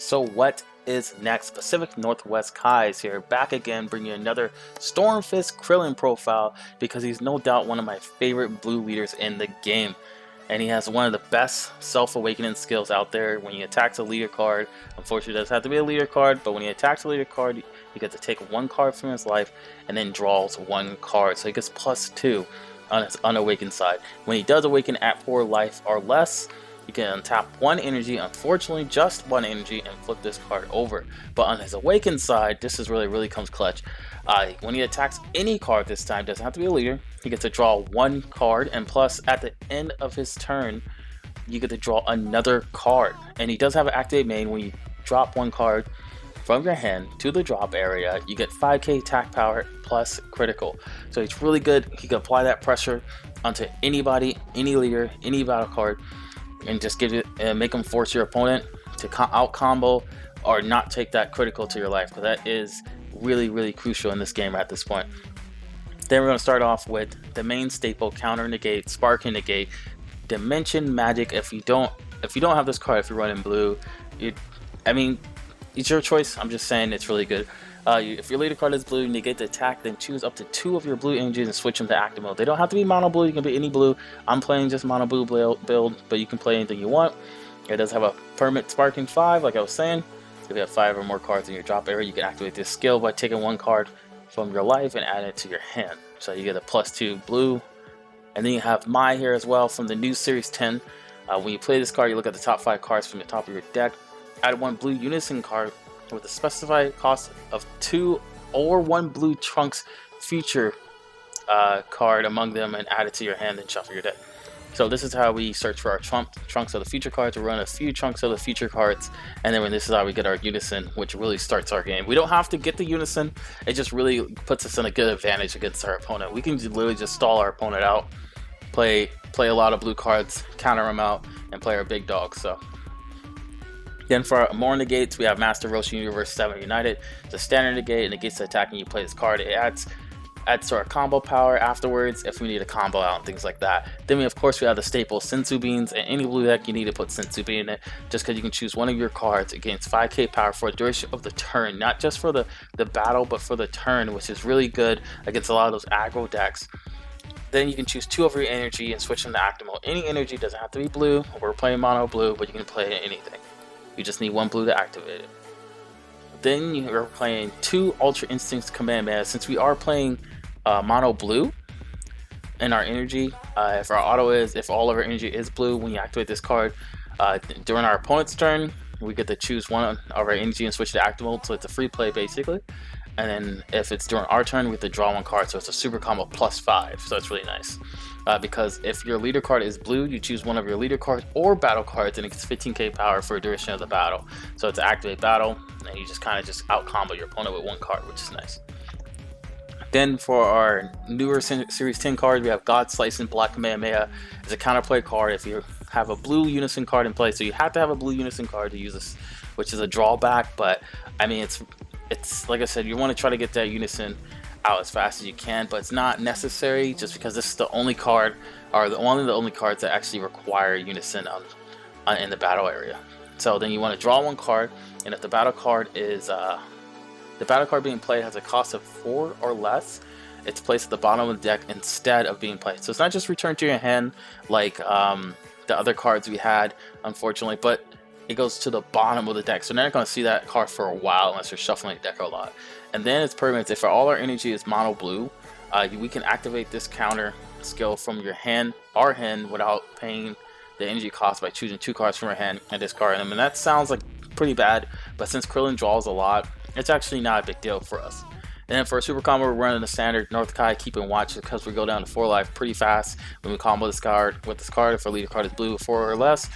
So what is next? Pacific Northwest Kai is here, back again, bringing you another Stormfist Krillin profile because he's no doubt one of my favorite blue leaders in the game. And he has one of the best self-awakening skills out there. When he attacks a leader card, unfortunately it doesn't have to be a leader card, but when he attacks a leader card, you get to take one card from his life and then draws one card. So he gets +2 on his unawakened side. When he does awaken at 4 life or less, you can untap 1 energy, unfortunately just 1 energy, and flip this card over. But on his awakened side, this is really comes clutch. When he attacks any card this time, doesn't have to be a leader, he gets to draw 1 card, and plus at the end of his turn, you get to draw another card. And he does have an activate main. When you drop 1 card from your hand to the drop area, you get 5k attack power plus critical. So it's really good. He can apply that pressure onto anybody, any leader, any battle card, and just give it and make them force your opponent to out combo or not take that critical to your life, because that is really crucial in this game at this point. Then we're going to start off with the main staple: counter negate, sparking negate, dimension magic. If you don't have this card, if you're running blue, I mean, it's your choice. I'm just saying it's really good. If your leader card is blue, negate the attack, then choose up to 2 of your blue energies and switch them to active mode. They don't have to be mono blue, you can be any blue. I'm playing just mono blue build, but you can play anything you want. It does have a permanent sparking 5, like I was saying. If you have 5 or more cards in your drop area, you can activate this skill by taking 1 card from your life and add it to your hand. So you get a +2 blue. And then you have Mai here as well from the new Series 10. When you play this card, you look at the top 5 cards from the top of your deck. Add 1 blue unison card with a specified cost of 2 or 1 blue Trunks feature card among them, and add it to your hand and shuffle your deck. So this is how we search for our Trunks of the future cards. We run a few Trunks of the future cards, and then this is how we get our unison, which really starts our game. We don't have to get the unison, it just really puts us in a good advantage against our opponent. We can literally just stall our opponent out, play a lot of blue cards, counter them out, and play our big dog. So then for our more negates, we have Master Roshi Universe 7 United. It's a standard negate, and negates the attack, and you play this card. It adds to our combo power afterwards if we need a combo out and things like that. Then we, of course, we have the staple Senzu Beans. And any blue deck, you need to put Senzu Bean in it, just because you can choose one of your cards against 5k power for the duration of the turn, not just for the battle, but for the turn, which is really good against a lot of those aggro decks. Then you can choose 2 of your energy and switch them to active mode. Any energy, doesn't have to be blue. We're playing mono blue, but you can play anything. You just need 1 blue to activate it. Then you're playing 2 Ultra Instincts Command Mana. Since we are playing mono blue in our energy, if all of our energy is blue, when you activate this card during our opponent's turn, we get to choose 1 of our energy and switch to active mode. So it's a free play basically. And then if it's during our turn, we have to draw 1 card, so it's a super combo +5. So it's really nice. Because if your leader card is blue, you choose 1 of your leader cards or battle cards, and it gets 15k power for a duration of the battle. So it's activate battle, and you just kind of out combo your opponent with 1 card, which is nice. Then for our newer Series 10 card, we have God Slicing Black Kamehameha. It's a counterplay card if you have a blue unison card in play. So you have to have a blue unison card to use this, which is a drawback. But I mean, it's like I said, you want to try to get that unison out as fast as you can, but it's not necessary, just because this is the only card, or the only cards that actually require unison in the battle area. So then you want to draw 1 card, and if the battle card is the battle card being played has a cost of 4 or less, it's placed at the bottom of the deck instead of being played. So it's not just returned to your hand like the other cards we had, unfortunately, but it goes to the bottom of the deck. So you're not going to see that card for a while unless you're shuffling the deck a lot. And then it's permanent. If all our energy is mono blue, we can activate this counter skill from your hand, our hand, without paying the energy cost by choosing 2 cards from our hand and discarding them. And that sounds like pretty bad, but since Krillin draws a lot, it's actually not a big deal for us. And then for a super combo, we're running the standard North Kai, keeping watch, because we go down to 4 life pretty fast when we combo this card with this card. If our leader card is blue, 4 or less,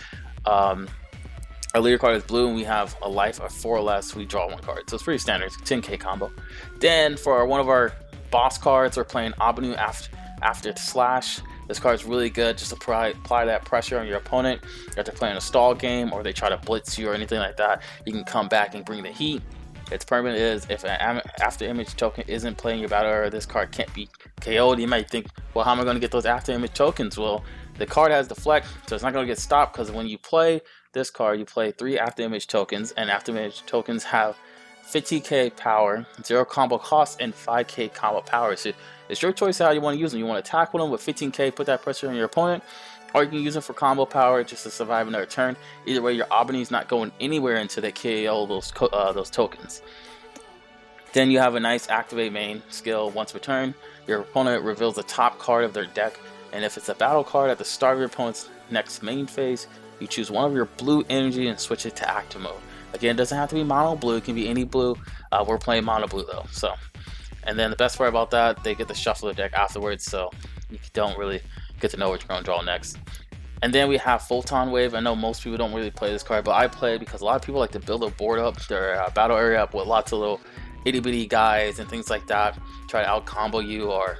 our leader card is blue and we have a life of 4 or less, we draw 1 card. So it's pretty standard. It's a 10k combo. Then for one of our boss cards, we're playing Abanu after Slash. This card is really good. Just apply that pressure on your opponent. If they're playing a stall game or they try to blitz you or anything like that, you can come back and bring the heat. Its permanent is if an after image token isn't playing your battle area, this card can't be KO'd. You might think, well, how am I going to get those after image tokens? Well, The card has deflect, so it's not going to get stopped, because when you play this card, you play 3 after image tokens, and after image tokens have 50k power, 0 combo cost, and 5k combo power. So it's your choice how you want to use them. You want to attack with them with 15k, put that pressure on your opponent, or you can use them for combo power just to survive another turn. Either way, your Omni's not going anywhere until they KO those tokens. Then you have a nice activate main skill. Once per turn, your opponent reveals the top card of their deck, and if it's a battle card at the start of your opponent's next main phase, you choose one of your blue energy and switch it to active mode. Again, it doesn't have to be mono blue, it can be any blue. We're playing mono blue though. So, and then the best part about that, they get to shuffle the deck afterwards, so you don't really get to know what you're going to draw next. And then we have Photon Wave. I know most people don't really play this card, but I play because a lot of people like to build a board up, their battle area up with lots of little itty bitty guys and things like that, try to out combo you, or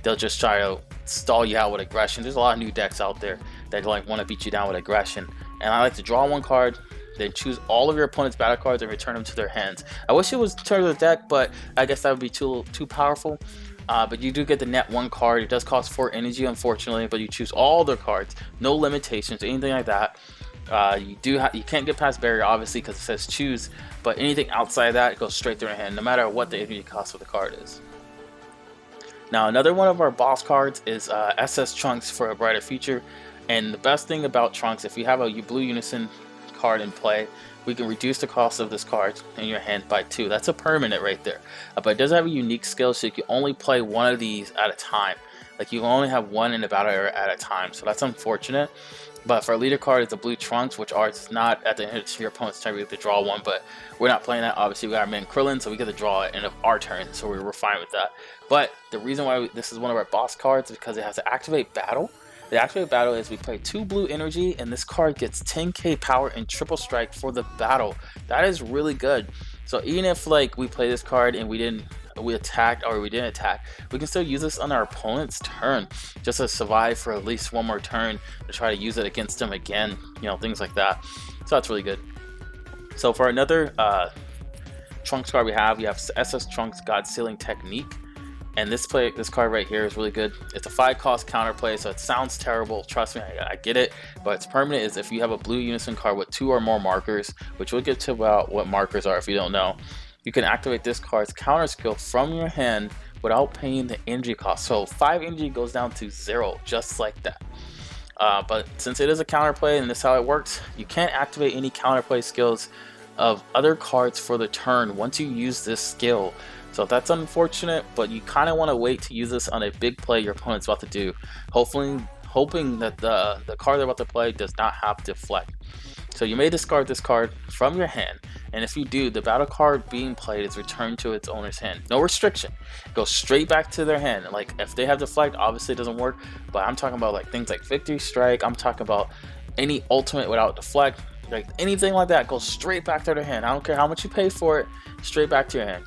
they'll just try to stall you out with aggression. There's a lot of new decks out there that like want to beat you down with aggression, and I like to draw one card, then choose all of your opponent's battle cards and return them to their hands. I wish it was turn of the deck, but I guess that would be too powerful. But you do get the net 1 card. It does cost 4 energy, unfortunately, but you choose all their cards, no limitations, anything like that. You can't get past barrier, obviously, because it says choose, but anything outside of that goes straight through your hand, no matter what the energy cost of the card is. Now, another one of our boss cards is SS Trunks for a Brighter Future. And the best thing about Trunks, if you have a blue Unison card in play, we can reduce the cost of this card in your hand by 2. That's a permanent right there. But it does have a unique skill, so you can only play one of these at a time. Like, you only have one in the battle area at a time, so that's unfortunate. But for our leader card, it's a blue Trunks, which is not at the end of your opponent's turn. We have to draw one, but we're not playing that. Obviously, we got our man Krillin, so we get to draw it end of our turn, so we're fine with that. But the reason why this is one of our boss cards is because it has to activate battle. The activate battle is we play 2 blue energy, and this card gets 10k power and triple strike for the battle. That is really good. So even if like we play this card and we attacked or we didn't attack, we can still use this on our opponent's turn just to survive for at least one more turn to try to use it against them again, you know, things like that. So that's really good. So for another Trunks card we have SS Trunks God Sealing Technique. And this card right here is really good. It's a 5 cost counterplay, so it sounds terrible. Trust me, I get it. But it's permanent is if you have a blue Unison card with 2 or more markers, which we'll get to about what markers are if you don't know. You can activate this card's counter skill from your hand without paying the energy cost. So 5 energy goes down to 0, just like that. But since it is a counterplay and this is how it works, you can't activate any counterplay skills of other cards for the turn once you use this skill. So that's unfortunate, but you kind of want to wait to use this on a big play your opponent's about to do, hoping that the card they're about to play does not have deflect. So you may discard this card from your hand, and if you do, the battle card being played is returned to its owner's hand. No restriction. It goes straight back to their hand. Like if they have deflect, obviously it doesn't work, but I'm talking about like things like Victory Strike. I'm talking about any ultimate without deflect, like anything like that goes straight back to their hand. I don't care how much you pay for it, straight back to your hand.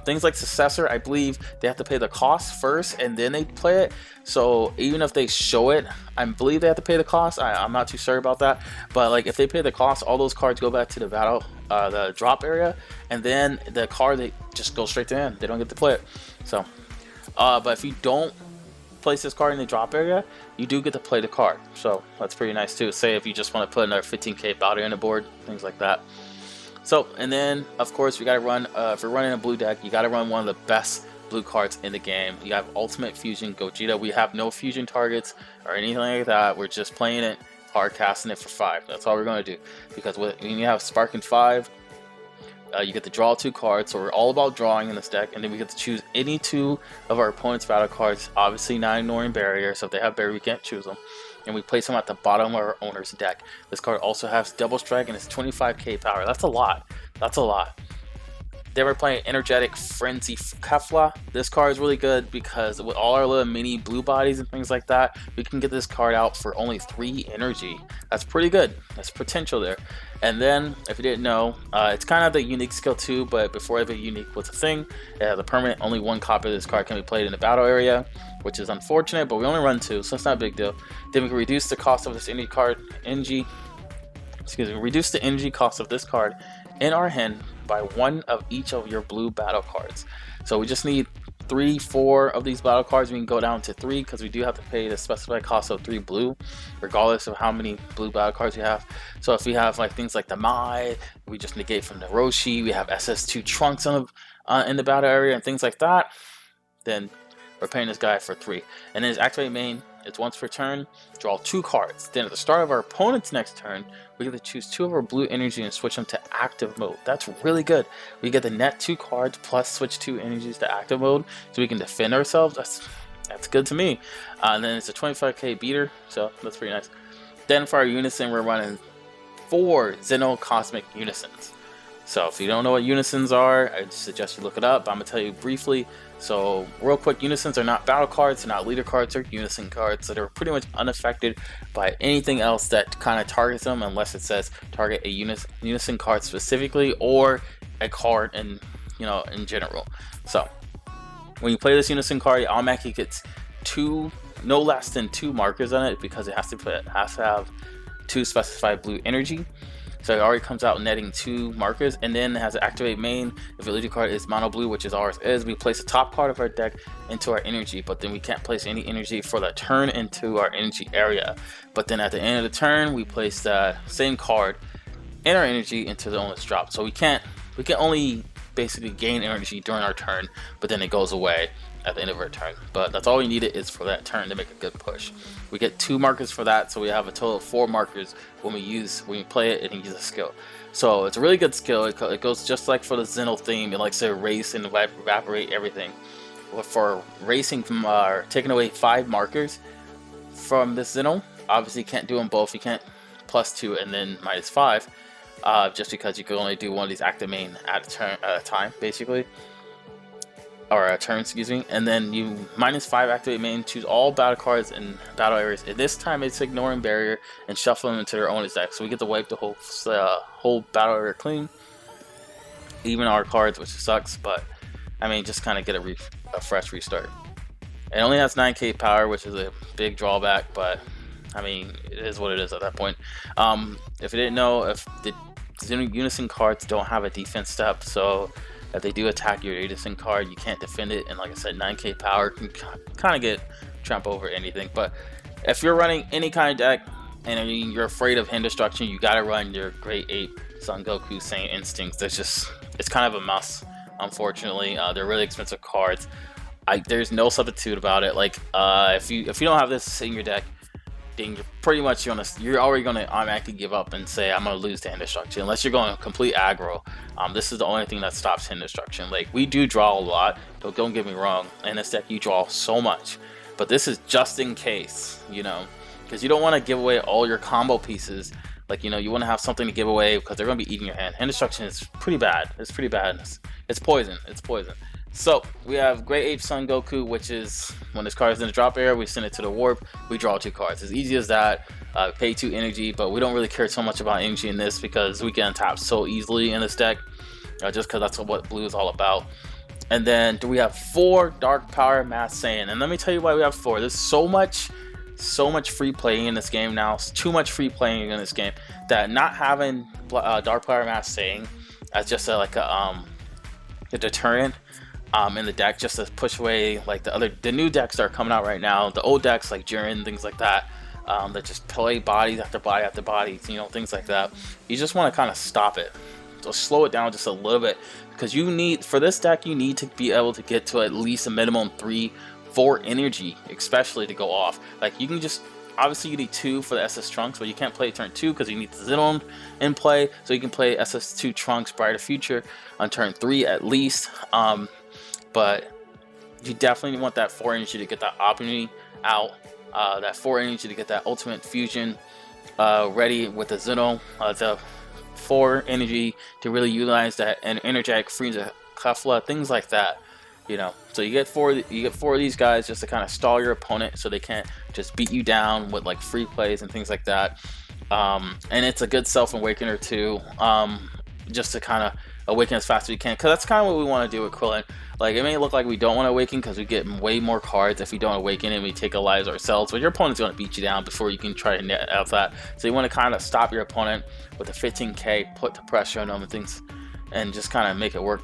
Things like Successor, I believe they have to pay the cost first and then they play it. So even if they show it, I believe they have to pay the cost. I'm not too sure about that. But like if they pay the cost, all those cards go back to the battle, the drop area, and then the card they just go straight to end. They don't get to play it. So, but if you don't place this card in the drop area, you do get to play the card. So that's pretty nice too. Say if you just want to put another 15k bounty on the board, things like that. So, and then of course we got to run, if you're running a blue deck, you got to run one of the best blue cards in the game. You have Ultimate Fusion Gogeta. We have no fusion targets or anything like that. We're just playing it, hard casting it for 5. That's all we're going to do, because when you have Sparking 5, you get to draw 2 cards. So we're all about drawing in this deck, and then we get to choose any 2 of our opponent's battle cards, obviously not ignoring barrier. So if they have barrier, we can't choose them, and we place them at the bottom of our owner's deck. This card also has double strike and it's 25k power. That's a lot. That's a lot. Then we're playing Energetic Frenzy Kefla. This card is really good because with all our little mini blue bodies and things like that, we can get this card out for only 3 energy. That's pretty good. That's potential there. And then, if you didn't know, it's kind of the unique skill too, but before the unique was a thing, the permanent, only 1 copy of this card can be played in the battle area, which is unfortunate, but we only run 2, so it's not a big deal. Then we can reduce the cost of this reduce the energy cost of this card in our hand by 1 of each of your blue battle cards. So we just need 3, 4 of these battle cards. We can go down to 3 because we do have to pay the specified cost of 3 blue, regardless of how many blue battle cards we have. So if we have like things like the Mai, we just negate from the Roshi. We have SS2 Trunks in the battle area and things like that. Then we're paying this guy for 3. And then his activate main, it's once per turn, draw 2 cards. Then at the start of our opponent's next turn, we get to choose 2 of our blue energy and switch them to active mode. That's really good. We get the net 2 cards plus switch 2 energies to active mode, so we can defend ourselves. That's good to me. And then it's a 25k beater, so that's pretty nice. Then for our unison, we're running 4 Xeno Cosmic Unisons. So if you don't know what unisons are, I suggest you look it up. I'm going to tell you briefly. So real quick, unisons are not battle cards, they're not leader cards, they're unison cards that are pretty much unaffected by anything else that kind of targets them, unless it says target a unison card specifically or a card in general. So when you play this unison card, it automatically gets no less than 2 markers on it because it has to have 2 specified blue energy. So it already comes out netting 2 markers, and then it has an activate main. If your leader card is mono blue, which is ours is, we place the top card of our deck into our energy, but then we can't place any energy for that turn into our energy area. But then at the end of the turn, we place the same card in our energy into the one that's dropped. So we can only basically gain energy during our turn, but then it goes away at the end of our turn. But that's all we needed is for that turn to make a good push. We get 2 markers for that, so we have a total of 4 markers when we play it and use a skill. So it's a really good skill. It goes just like for the Xeno theme. It likes to erase and evaporate everything. But for racing from taking away 5 markers from this Xeno, obviously you can't do them both. You can't +2 and then -5, just because you can only do one of these active main at a time, basically. Or a turn, excuse me, and then you -5 activate main, choose all battle cards in battle areas. And this time it's ignoring barrier and shuffle them into their own deck, so we get to wipe the whole battle area clean, even our cards, which sucks, but I mean, just kind of get a fresh restart. It only has 9k power, which is a big drawback, but I mean, it is what it is at that point. If you didn't know, if the unison cards don't have a defense step, so if they do attack your unison card, you can't defend it, and like I said, 9k power can kind of get trampled over anything. But if you're running any kind of deck and you're afraid of hand destruction, you gotta run your Great Ape Son Goku Saiyan Instincts. It's kind of a must, unfortunately. They're really expensive cards. There's no substitute about it. Like if you don't have this in your deck, then you're pretty much you're already gonna automatically give up and say I'm gonna lose to hand destruction, unless you're going complete aggro. This is the only thing that stops hand destruction. Like, we do draw a lot, don't get me wrong. In this deck you draw so much, but this is just in case, because you don't want to give away all your combo pieces. Like, you want to have something to give away because they're gonna be eating your hand. Hand destruction is pretty bad. It's pretty bad. It's poison. It's poison. So we have Great Ape Son Goku, which is when this card is in the drop area, we send it to the warp, we draw 2 cards. As easy as that. Pay 2 energy, but we don't really care so much about energy in this because we can untap so easily in this deck, just because that's what blue is all about. And then we have 4 Dark Power Mass Saiyan, and let me tell you why we have 4. There's so much free playing in this game now. It's too much free playing in this game that not having Dark Power Mass Saiyan as just a deterrent in the deck, just to push away like the new decks that are coming out right now, the old decks like Jiren, things like that, that just play bodies after body after body, things like that. You just want to kind of stop it, so slow it down just a little bit, because for this deck you need to be able to get to at least a minimum 3-4 energy, especially to go off. Like, you can just obviously you need 2 for the SS Trunks, but you can't play turn 2 because you need the Xenon in play, so you can play SS2 Trunks Brighter Future on turn 3 at least. But you definitely want that 4 energy to get that opportunity out, that 4 energy to get that ultimate fusion ready with the Xeno, the 4 energy to really utilize that energetic Frieza Kefla, things like that. So you get 4 of these guys just to kind of stall your opponent so they can't just beat you down with like free plays and things like that. And it's a good self-awakener too, just to kind of awaken as fast as we can, because that's kind of what we want to do with Krillin. Like, it may look like we don't want to awaken because we get way more cards if we don't awaken and we take our lives ourselves, but your opponent's going to beat you down before you can try to net out that. So you want to kind of stop your opponent with a 15k, put the pressure on them and things, and just kind of make it work.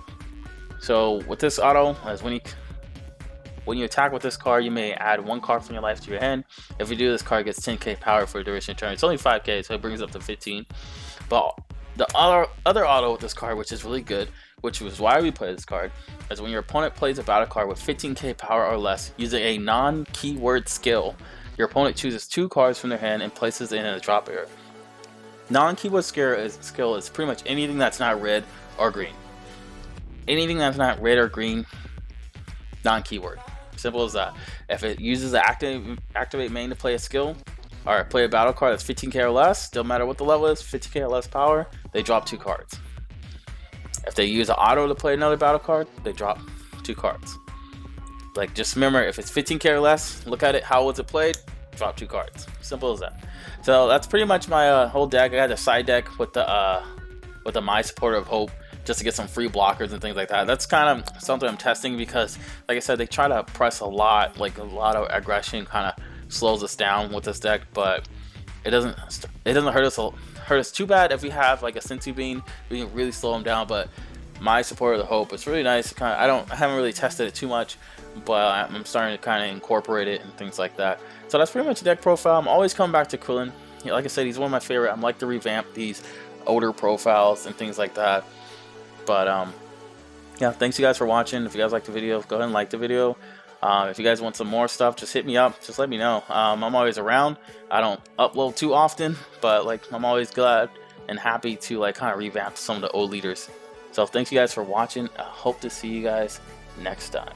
So with this auto, as when When you attack with this card, you may add 1 card from your life to your hand. If you do, this card gets 10k power for a duration turn. It's only 5k, so it brings it up to 15. But the other auto with this card, which is really good, which was why we play this card, is when your opponent plays a battle card with 15k power or less using a non-keyword skill, your opponent chooses 2 cards from their hand and places it in a drop area. Non-keyword skill is pretty much anything that's not red or green. Anything that's not red or green, non-keyword. Simple as that. If it uses the activate main to play a skill or play a battle card that's 15k or less, don't matter what the level is, 15k or less power, they drop 2 cards. If they use an auto to play another battle card, they drop 2 cards. Like, just remember, if it's 15k or less, look at it, how was it played, drop 2 cards. Simple as that. So that's pretty much my whole deck. I got a side deck with the My Supporter of Hope, just to get some free blockers and things like that. That's kind of something I'm testing because, like I said, they try to press a lot, like a lot of aggression kind of slows us down with this deck, but it doesn't hurt us too bad. If we have like a Senzu Bean, we can really slow them down. But My Supporter of the Hope, it's really nice. I haven't really tested it too much, but I'm starting to kind of incorporate it and things like that. So that's pretty much the deck profile. I'm always coming back to Krillin. Like I said, he's one of my favorite. I like to revamp these older profiles and things like that. But yeah, thanks you guys for watching. If you guys like the video, go ahead and like the video. If you guys want some more stuff, just hit me up. Just let me know. I'm always around. I don't upload too often, but like I'm always glad and happy to like kind of revamp some of the old leaders. So thanks you guys for watching. I hope to see you guys next time.